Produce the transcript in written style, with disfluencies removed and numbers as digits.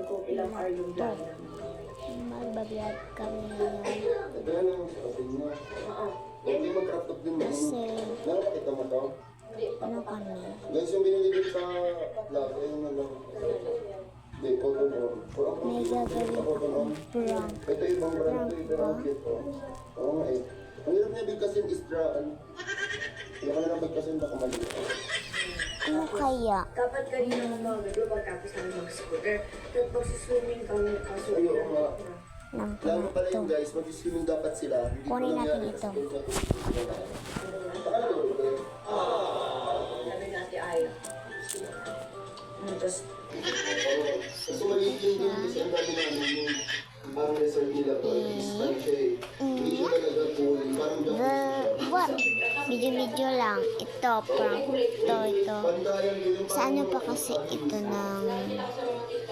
kung ilang hour yung vlog namin. Magbablog kami ngayon. Kaya lang sa atin niya. Oo. Hindi mag-crop top din mo. Kasi, Nakakita mo to? ano kami? Guys, yung binili dito sa vlog, ayun na lang. Hindi, photo mo. May gagawin akong prank. Ito ibang brand to, ito ang cute to. Oo nga eh. Ang hirap niya bigkasin istraan. Hindi ka na lang bigkasin, baka maliit. Ano kaya? Dapat kanina mo mga gado pagkapos namin mag-scooter. Tapos magsiswimming kami kaso. Ayun nga. Ng Lalo pala ito. yun guys, mag-swimming dapat sila. Hindi Kunin ko natin nangyari. ito. Baka naman ito. Sabi natin ay. Tapos, Kasi maliit yung din kasi ang dami namin yung parang resort nila to. Spanish siya eh. Hindi siya talaga cool. Parang What? Video lang. Ito, prank. Ito. Pantayan din yung Sa ano pa kasi ito ng